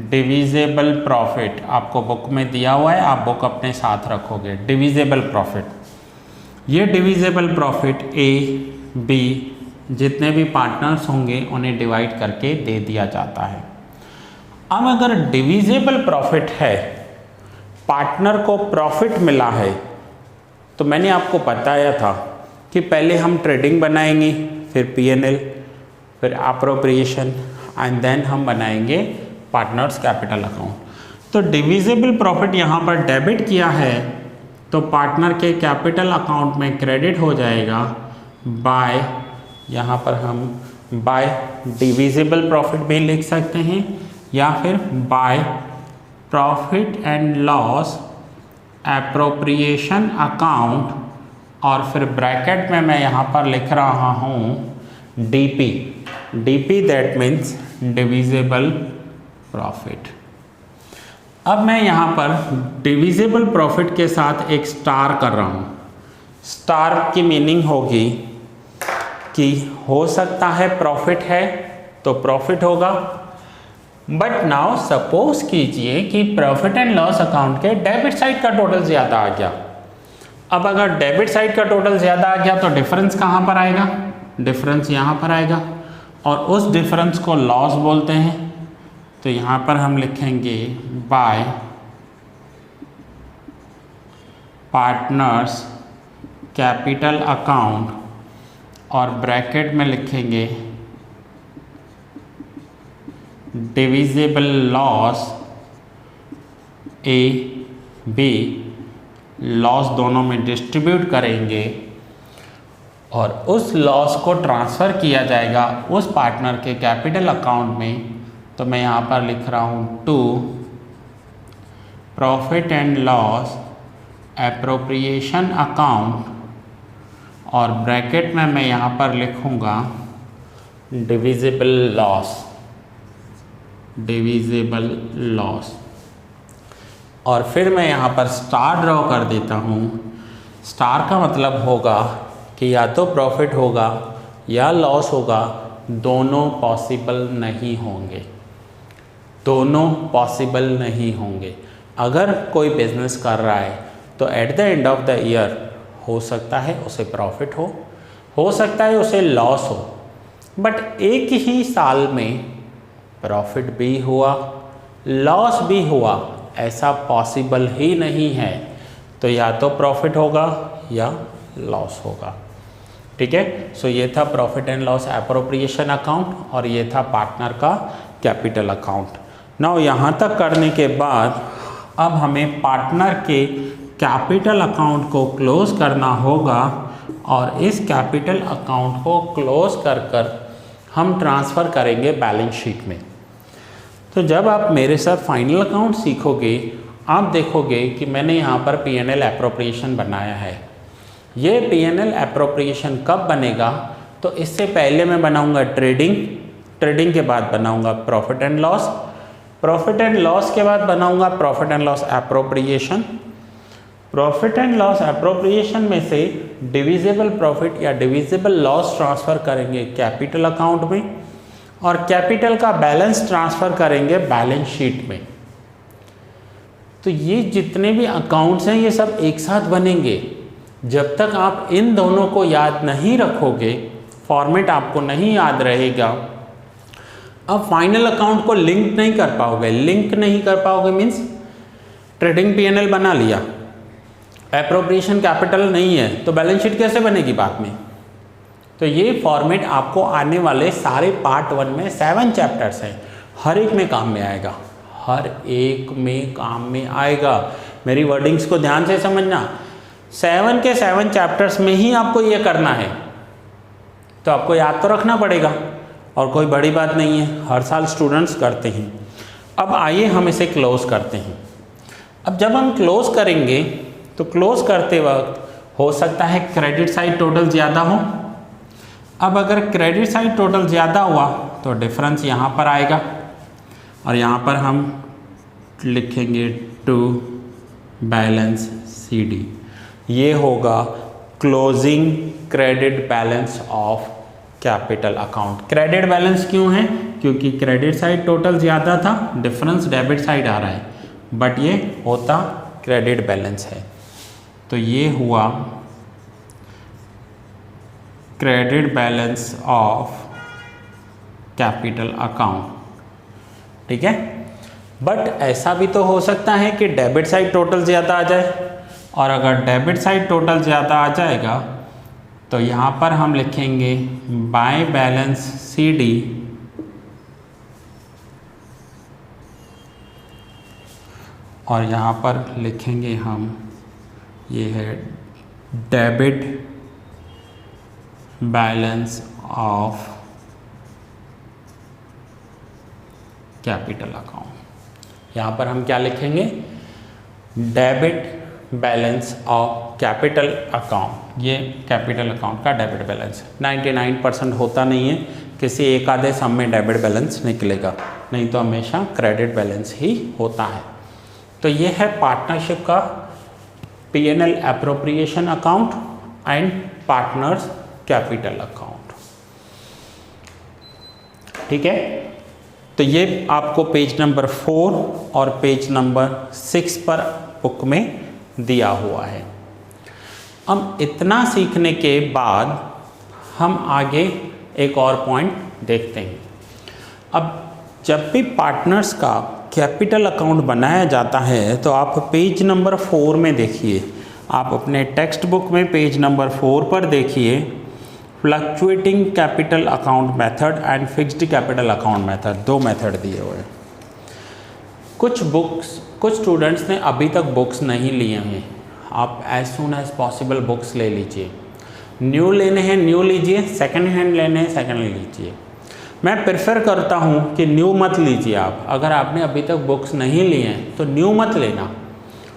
डिविजिबल प्रॉफिट आपको बुक में दिया हुआ है, आप बुक अपने साथ रखोगे। डिविजिबल प्रॉफिट, ये डिविजिबल प्रॉफिट ए बी जितने भी पार्टनर्स होंगे उन्हें डिवाइड करके दे दिया जाता है। अब अगर डिविजिबल प्रॉफिट है, पार्टनर को प्रॉफिट मिला है, तो मैंने आपको बताया था कि पहले हम ट्रेडिंग बनाएंगे, फिर P&L, फिर अप्रोप्रिएशन एंड देन हम बनाएंगे पार्टनर्स कैपिटल अकाउंट। तो डिविजिबल प्रॉफिट यहाँ पर डेबिट किया है तो पार्टनर के कैपिटल अकाउंट में क्रेडिट हो जाएगा बाय, यहाँ पर हम बाय डिविजिबल प्रॉफिट भी लिख सकते हैं या फिर by profit and loss appropriation account, और फिर ब्रैकेट में मैं यहाँ पर लिख रहा हूँ DP, that means divisible profit. अब मैं यहाँ पर डिविजिबल प्रॉफिट के साथ एक स्टार कर रहा हूँ। स्टार की मीनिंग होगी कि हो सकता है प्रॉफिट है तो प्रॉफिट होगा, बट नाउ सपोज कीजिए कि प्रॉफिट एंड लॉस अकाउंट के डेबिट साइड का टोटल ज़्यादा आ गया। अब अगर डेबिट साइड का टोटल ज़्यादा आ गया तो डिफरेंस कहाँ पर आएगा, डिफरेंस यहाँ पर आएगा, और उस डिफरेंस को लॉस बोलते हैं। तो यहाँ पर हम लिखेंगे बाय पार्टनर्स कैपिटल अकाउंट और ब्रैकेट में लिखेंगे divisible loss A B, loss दोनों में डिस्ट्रीब्यूट करेंगे और उस लॉस को ट्रांसफ़र किया जाएगा उस पार्टनर के कैपिटल अकाउंट में। तो मैं यहाँ पर लिख रहा हूँ to profit and loss appropriation account, और ब्रैकेट में मैं यहाँ पर लिखूँगा डिविजिबल लॉस, डिविजिबल लॉस, और फिर मैं यहाँ पर स्टार ड्रॉ कर देता हूँ। स्टार का मतलब होगा कि या तो प्रॉफिट होगा या लॉस होगा, दोनों पॉसिबल नहीं होंगे, दोनों पॉसिबल नहीं होंगे। अगर कोई बिजनेस कर रहा है तो at the end of the year हो सकता है उसे प्रॉफिट हो सकता है उसे लॉस हो, बट एक ही साल में प्रॉफिट भी हुआ लॉस भी हुआ ऐसा पॉसिबल ही नहीं है। तो या तो प्रॉफिट होगा या लॉस होगा। ठीक है, सो ये था profit and loss appropriation account और ये था पार्टनर का कैपिटल अकाउंट। नाउ यहाँ तक करने के बाद अब हमें पार्टनर के कैपिटल अकाउंट को क्लोज करना होगा और इस कैपिटल अकाउंट को क्लोज कर हम ट्रांसफ़र करेंगे बैलेंस शीट में। तो जब आप मेरे साथ फाइनल अकाउंट सीखोगे आप देखोगे कि मैंने यहाँ पर P&L एप्रोप्रिएशन बनाया है। ये P&L एप्रोप्रिएशन कब बनेगा, तो इससे पहले मैं बनाऊँगा ट्रेडिंग के बाद बनाऊँगा प्रॉफिट एंड लॉस के बाद बनाऊँगा profit and loss appropriation. Profit and loss appropriation में से डिविजिबल प्रॉफिट या डिविजिबल लॉस ट्रांसफ़र करेंगे कैपिटल अकाउंट में और कैपिटल का बैलेंस ट्रांसफ़र करेंगे बैलेंस शीट में। तो ये जितने भी अकाउंट्स हैं ये सब एक साथ बनेंगे। जब तक आप इन दोनों को याद नहीं रखोगे, फॉर्मेट आपको नहीं याद रहेगा, अब फाइनल अकाउंट को लिंक नहीं कर पाओगे मीन्स ट्रेडिंग P&L बना लिया, एप्रोप्रिएशन कैपिटल नहीं है तो बैलेंस शीट कैसे बनेगी बाद में। तो ये फॉर्मेट आपको आने वाले सारे पार्ट 1 में 7 चैप्टर्स हैं, हर एक में काम में आएगा। मेरी वर्डिंग्स को ध्यान से समझना, 7 के 7 चैप्टर्स में ही आपको ये करना है, तो आपको याद तो रखना पड़ेगा और कोई बड़ी बात नहीं है, हर साल स्टूडेंट्स करते हैं। अब आइए हम इसे क्लोज करते हैं। अब जब हम क्लोज करेंगे तो क्लोज करते वक्त हो सकता है क्रेडिट साइड टोटल ज़्यादा हो। अब अगर क्रेडिट साइड टोटल ज़्यादा हुआ तो डिफरेंस यहाँ पर आएगा और यहाँ पर हम लिखेंगे टू बैलेंस CD। ये होगा closing credit balance of capital account. Credit balance क्यों है, क्योंकि क्रेडिट साइड टोटल ज़्यादा था, डिफरेंस डेबिट साइड आ रहा है, बट ये होता क्रेडिट बैलेंस है। तो ये हुआ credit balance of capital account. ठीक है, बट ऐसा भी तो हो सकता है कि डेबिट साइड टोटल ज़्यादा आ जाए, और अगर डेबिट साइड टोटल ज़्यादा आ जाएगा तो यहाँ पर हम लिखेंगे बाय बैलेंस CD और यहाँ पर लिखेंगे हम ये है debit balance of capital account. यहाँ पर हम क्या लिखेंगे, debit balance of capital account. ये कैपिटल अकाउंट का डेबिट बैलेंस 99% होता नहीं है, किसी एक आधे सम में डेबिट बैलेंस निकलेगा, नहीं तो हमेशा क्रेडिट बैलेंस ही होता है। तो ये है पार्टनरशिप का P&L appropriation account and partners capital account. ठीक है, तो ये आपको पेज नंबर 4 और पेज नंबर 6 पर बुक में दिया हुआ है। अब इतना सीखने के बाद हम आगे एक और पॉइंट देखते हैं। अब जब भी पार्टनर्स का कैपिटल अकाउंट बनाया जाता है तो आप पेज नंबर 4 में देखिए, आप अपने टेक्स्ट बुक में पेज नंबर 4 पर देखिए, fluctuating capital account method and fixed capital account method, 2 method दिए हुए हैं। कुछ स्टूडेंट्स ने अभी तक बुक्स नहीं लिए हैं, आप as soon as possible books ले लीजिए। न्यू लेने हैं न्यू लीजिए, सेकंड हैंड लेने हैं सेकंड हैंड लीजिए। मैं प्रेफर करता हूँ कि न्यू मत लीजिए आप, अगर आपने अभी तक बुक्स नहीं लिए हैं तो न्यू मत लेना,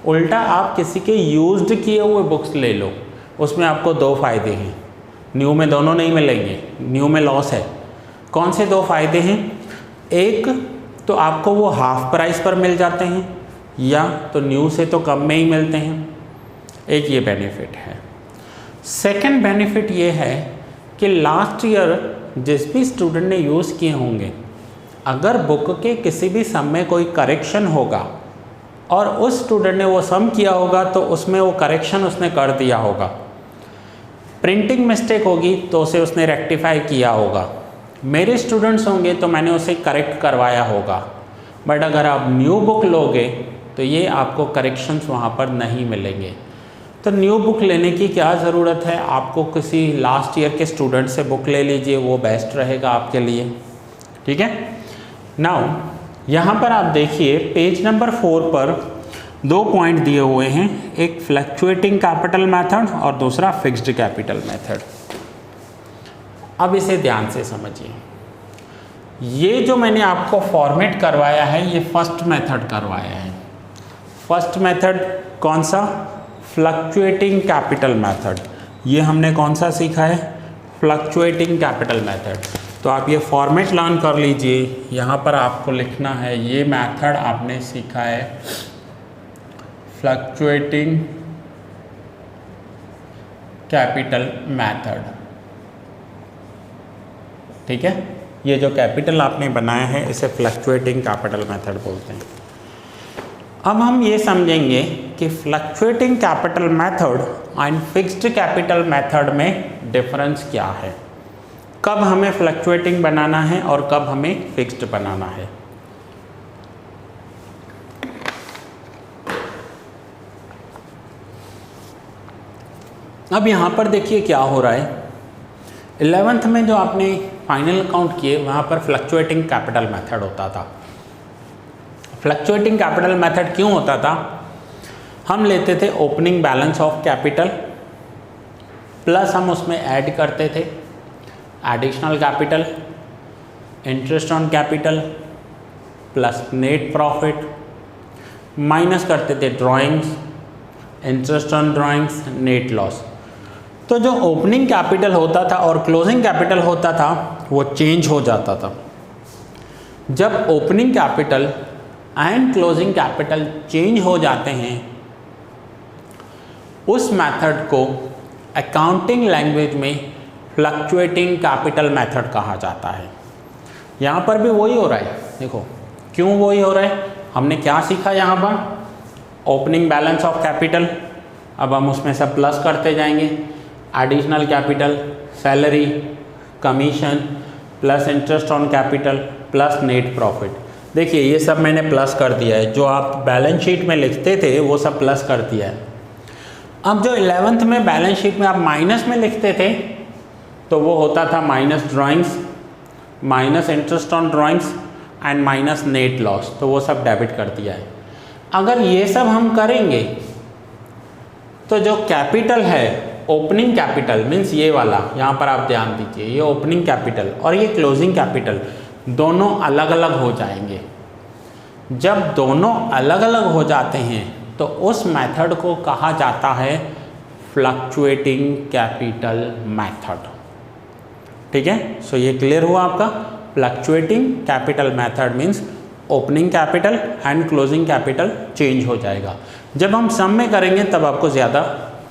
उल्टा आप किसी के यूज्ड किए हुए बुक्स ले लो। उसमें आपको 2 फ़ायदे हैं, न्यू में दोनों नहीं मिलेंगे, न्यू में लॉस है। कौन से 2 फ़ायदे हैं, एक तो आपको वो हाफ प्राइस पर मिल जाते हैं, या तो न्यू से तो कम में ही मिलते हैं, एक ये बेनिफिट है। सेकंड बेनिफिट ये है कि लास्ट ईयर जिस भी स्टूडेंट ने यूज़ किए होंगे, अगर बुक के किसी भी सम में कोई करेक्शन होगा और उस स्टूडेंट ने वो सम किया होगा तो उसमें वो करेक्शन उसने कर दिया होगा। प्रिंटिंग मिस्टेक होगी तो उसे उसने रेक्टिफाई किया होगा। मेरे स्टूडेंट्स होंगे तो मैंने उसे करेक्ट करवाया होगा। बट अगर आप न्यू बुक लोगे तो ये आपको करेक्शंस वहाँ पर नहीं मिलेंगे। तो न्यू बुक लेने की क्या ज़रूरत है, आपको किसी लास्ट ईयर के स्टूडेंट से बुक ले लीजिए, वो बेस्ट रहेगा आपके लिए। ठीक है। नाउ यहाँ पर आप देखिए पेज नंबर 4 पर 2 पॉइंट दिए हुए हैं, एक फ्लक्चुएटिंग कैपिटल मेथड और दूसरा फिक्स्ड कैपिटल मेथड। अब इसे ध्यान से समझिए। ये जो मैंने आपको फॉर्मेट करवाया है ये फर्स्ट मेथड करवाया है। फर्स्ट मेथड कौन सा, फ्लक्चुएटिंग कैपिटल मेथड। ये हमने कौन सा सीखा है, फ्लक्चुएटिंग कैपिटल मेथड। तो आप ये फॉर्मेट लर्न कर लीजिए। यहाँ पर आपको लिखना है ये मेथड आपने सीखा है फ्लक्चुएटिंग कैपिटल मेथड। ठीक है, ये जो कैपिटल आपने बनाया है इसे फ्लक्चुएटिंग कैपिटल मेथड बोलते हैं। अब हम ये समझेंगे कि fluctuating capital method and fixed capital method में डिफरेंस क्या है, कब हमें फ्लक्चुएटिंग बनाना है और कब हमें फिक्स्ड बनाना है। अब यहाँ पर देखिए क्या हो रहा है। 11th में जो आपने फाइनल अकाउंट किए वहाँ पर फ्लक्चुएटिंग कैपिटल मेथड होता था। फ्लक्चुएटिंग कैपिटल मेथड क्यों होता था, हम लेते थे opening balance of capital plus हम उसमें ऐड करते थे additional capital, interest on capital plus net profit, minus करते थे drawings, interest on drawings, net loss. तो जो ओपनिंग कैपिटल होता था और क्लोजिंग कैपिटल होता था वो चेंज हो जाता था। जब opening capital and closing capital change हो जाते हैं उस मेथड को अकाउंटिंग लैंग्वेज में फ्लक्चुएटिंग कैपिटल मेथड कहा जाता है। यहाँ पर भी वही हो रहा है। देखो क्यों वही हो रहा है, हमने क्या सीखा यहाँ पर, ओपनिंग बैलेंस ऑफ कैपिटल। अब हम उसमें सब प्लस करते जाएंगे, additional capital, salary, commission plus interest on capital plus net profit. देखिए ये सब मैंने प्लस कर दिया है, जो आप बैलेंस शीट में लिखते थे वो सब प्लस कर दिया है। अब जो 11th में बैलेंस शीट में आप माइनस में लिखते थे तो वो होता था minus drawings, minus interest on drawings and minus net loss, तो वो सब डेबिट कर दिया है। अगर ये सब हम करेंगे तो जो कैपिटल है ओपनिंग कैपिटल मीन्स ये वाला, यहाँ पर आप ध्यान दीजिए, ये ओपनिंग कैपिटल और ये क्लोजिंग कैपिटल दोनों अलग अलग हो जाएंगे। जब दोनों अलग अलग हो जाते हैं तो उस मेथड को कहा जाता है फ्लक्चुएटिंग कैपिटल मेथड। ठीक है, सो ये क्लियर हुआ आपका। Fluctuating capital method means opening capital and closing capital change हो जाएगा। जब हम सम में करेंगे तब आपको ज़्यादा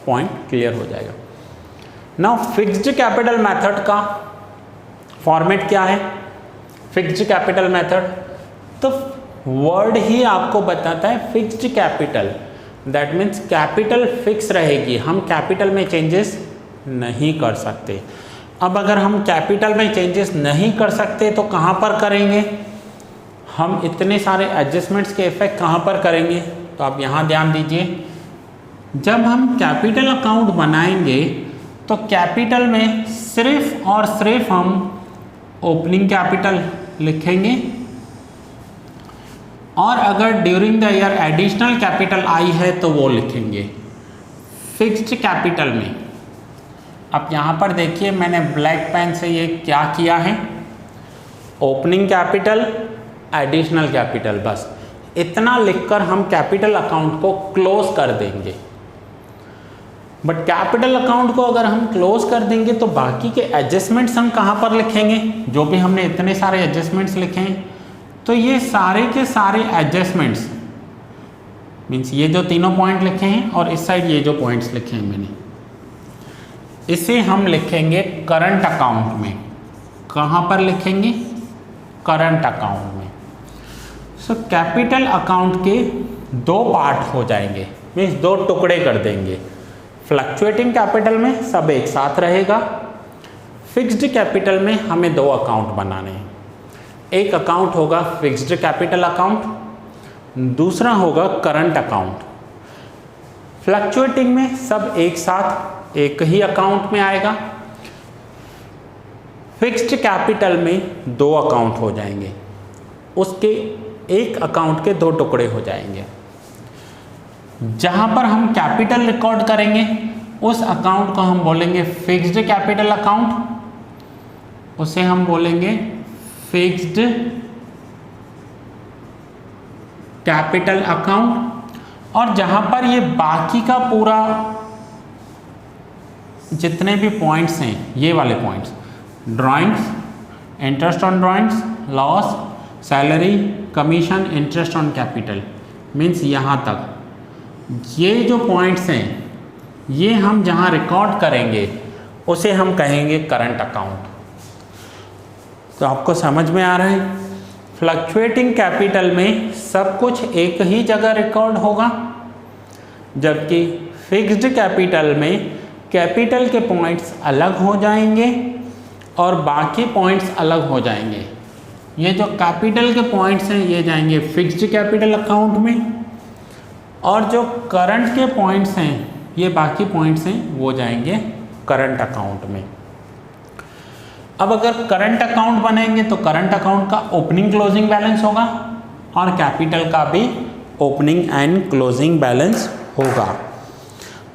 पॉइंट क्लियर हो जाएगा। नाउ फिक्स्ड कैपिटल मेथड का फॉर्मेट क्या है, फिक्स्ड कैपिटल मेथड, तो वर्ड ही आपको बताता है fixed capital, that means capital fix रहेगी, हम कैपिटल में चेंजेस नहीं कर सकते। अब अगर हम कैपिटल में चेंजेस नहीं कर सकते तो कहाँ पर करेंगे, हम इतने सारे एडजस्टमेंट्स के इफेक्ट कहाँ पर करेंगे, तो आप यहाँ ध्यान दीजिए। जब हम कैपिटल अकाउंट बनाएंगे तो कैपिटल में सिर्फ और सिर्फ हम ओपनिंग कैपिटल लिखेंगे और अगर during the year additional capital I है तो वो लिखेंगे। फिक्स्ड कैपिटल में अब यहाँ पर देखिए मैंने ब्लैक पेन से ये क्या किया है, ओपनिंग कैपिटल एडिशनल कैपिटल, बस इतना लिखकर हम कैपिटल अकाउंट को क्लोज कर देंगे। बट कैपिटल अकाउंट को अगर हम क्लोज कर देंगे तो बाकी के एडजस्टमेंट्स हम कहाँ पर लिखेंगे, जो भी हमने इतने सारे एडजस्टमेंट्स लिखे हैं, तो ये सारे के सारे एडजस्टमेंट्स मीन्स ये जो तीनों पॉइंट लिखे हैं और इस साइड ये जो पॉइंट्स लिखे हैं मैंने, इसे हम लिखेंगे करंट अकाउंट में। कहाँ पर लिखेंगे, करंट अकाउंट में। सो कैपिटल अकाउंट के दो पार्ट हो जाएंगे, मीन्स दो टुकड़े कर देंगे। फ्लक्चुएटिंग कैपिटल में सब एक साथ रहेगा, फिक्स्ड कैपिटल में हमें दो अकाउंट बनाने हैं। एक अकाउंट होगा फिक्स्ड कैपिटल अकाउंट, दूसरा होगा करंट अकाउंट। फ्लक्चुएटिंग में सब एक साथ एक ही अकाउंट में आएगा, फिक्स्ड कैपिटल में दो अकाउंट हो जाएंगे, उसके एक अकाउंट के दो टुकड़े हो जाएंगे। जहां पर हम कैपिटल रिकॉर्ड करेंगे उस अकाउंट को हम बोलेंगे फिक्स्ड कैपिटल अकाउंट, उसे हम बोलेंगे फिक्स्ड कैपिटल अकाउंट। और जहां पर ये बाकी का पूरा जितने भी पॉइंट्स हैं, ये वाले points, drawings, interest on drawings, loss, salary, commission, interest on capital, means यहाँ तक ये जो पॉइंट्स हैं ये हम जहाँ रिकॉर्ड करेंगे उसे हम कहेंगे करंट अकाउंट। तो आपको समझ में आ रहा है, फ्लक्चुएटिंग कैपिटल में सब कुछ एक ही जगह रिकॉर्ड होगा, जबकि फिक्स्ड कैपिटल में कैपिटल के पॉइंट्स अलग हो जाएंगे और बाकी पॉइंट्स अलग हो जाएंगे। ये जो कैपिटल के पॉइंट्स हैं ये जाएंगे फिक्स्ड कैपिटल अकाउंट में, और जो करंट के पॉइंट्स हैं, ये बाकी पॉइंट्स हैं, वो जाएंगे करंट अकाउंट में। अब अगर करंट अकाउंट बनेंगे तो करंट अकाउंट का ओपनिंग क्लोजिंग बैलेंस होगा और कैपिटल का भी ओपनिंग एंड क्लोजिंग बैलेंस होगा।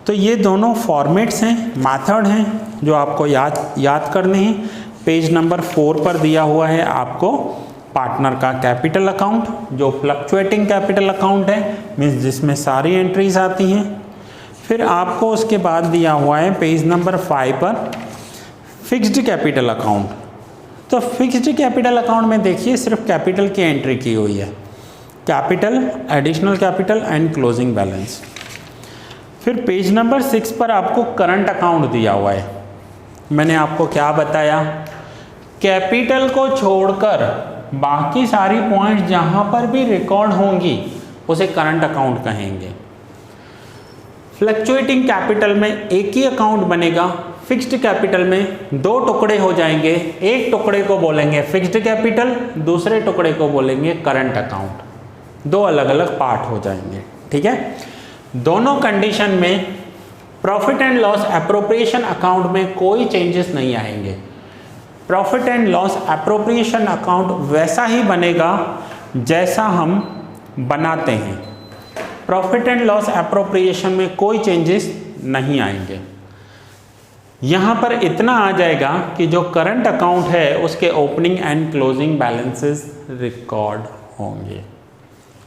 तो ये दोनों फॉर्मेट्स हैं, मेथड हैं जो आपको याद करने हैं। पेज नंबर 4 पर दिया हुआ है आपको पार्टनर का कैपिटल अकाउंट, जो फ्लक्चुएटिंग कैपिटल अकाउंट है, मीन्स जिसमें सारी एंट्रीज आती हैं। फिर आपको उसके बाद दिया हुआ है पेज नंबर 5 पर फिक्स्ड कैपिटल अकाउंट। तो फिक्स्ड कैपिटल अकाउंट में देखिए सिर्फ कैपिटल की एंट्री की हुई है, capital, additional capital and closing balance. फिर पेज नंबर 6 पर आपको करंट अकाउंट दिया हुआ है। मैंने आपको क्या बताया, कैपिटल को छोड़कर बाकी सारी पॉइंट जहां पर भी रिकॉर्ड होंगी उसे करंट अकाउंट कहेंगे। फ्लक्चुएटिंग कैपिटल में एक ही अकाउंट बनेगा, फिक्स्ड कैपिटल में दो टुकड़े हो जाएंगे, एक टुकड़े को बोलेंगे फिक्स्ड कैपिटल, दूसरे टुकड़े को बोलेंगे करंट अकाउंट। दो अलग अलग पार्ट हो जाएंगे, ठीक है। दोनों कंडीशन में profit and loss appropriation account में कोई चेंजेस नहीं आएंगे। Profit and loss appropriation account वैसा ही बनेगा जैसा हम बनाते हैं। प्रॉफिट एंड लॉस एप्रोप्रिएशन में कोई चेंजेस नहीं आएंगे। यहाँ पर इतना आ जाएगा कि जो करंट अकाउंट है उसके opening and closing balances record होंगे,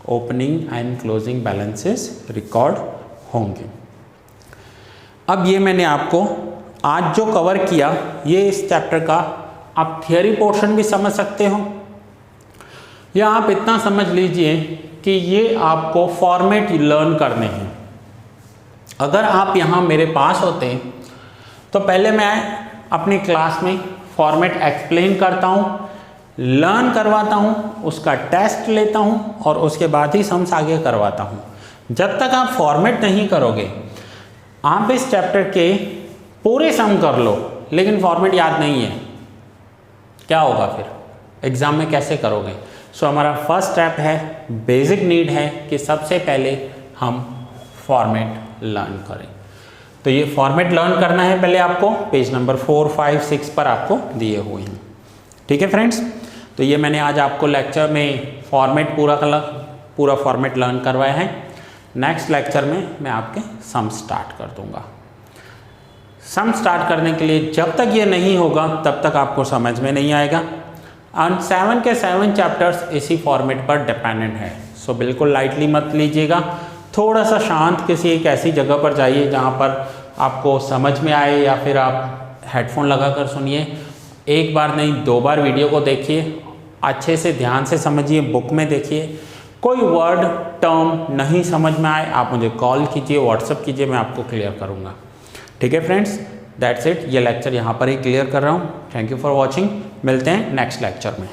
opening and closing balances record होंगे। अब ये मैंने आपको आज जो कवर किया, ये इस चैप्टर का आप थियरी पोर्शन भी समझ सकते हो, या आप इतना समझ लीजिए कि ये आपको फॉर्मेट लर्न करने हैं। अगर आप यहाँ मेरे पास होते तो पहले मैं अपनी क्लास में फॉर्मेट एक्सप्लेन करता हूँ, लर्न करवाता हूँ, उसका टेस्ट लेता हूँ और उसके बाद ही सम्स आगे करवाता हूँ। जब तक आप फॉर्मेट नहीं करोगे, आप इस चैप्टर के पूरे सम कर लो लेकिन फॉर्मेट याद नहीं है, क्या होगा फिर? एग्ज़ाम में कैसे करोगे? सो हमारा फर्स्ट स्टेप है, बेसिक नीड है कि सबसे पहले हम फॉर्मेट लर्न करें। तो ये फॉर्मेट लर्न करना है पहले आपको, पेज नंबर 4, 5, 6 पर आपको दिए हुए हैं, ठीक है फ्रेंड्स। तो ये मैंने आज आपको लेक्चर में फॉर्मेट पूरा फॉर्मेट लर्न करवाया है। नेक्स्ट लेक्चर में मैं आपके सम स्टार्ट कर दूंगा। सम स्टार्ट करने के लिए जब तक ये नहीं होगा तब तक आपको समझ में नहीं आएगा। और 7 के 7 चैप्टर्स इसी फॉर्मेट पर डिपेंडेंट है, सो बिल्कुल लाइटली मत लीजिएगा। थोड़ा सा शांत किसी एक ऐसी जगह पर जाइए जहाँ पर आपको समझ में आए, या फिर आप हेडफोन लगा कर सुनिए। एक बार नहीं 2 बार वीडियो को देखिए, अच्छे से ध्यान से समझिए, बुक में देखिए। कोई वर्ड टर्म नहीं समझ में आए आप मुझे कॉल कीजिए, व्हाट्सअप कीजिए, मैं आपको क्लियर करूँगा, ठीक है फ्रेंड्स। दैट्स इट, ये लेक्चर यहाँ पर ही क्लियर कर रहा हूँ। थैंक यू फॉर वॉचिंग, मिलते हैं नेक्स्ट लेक्चर में।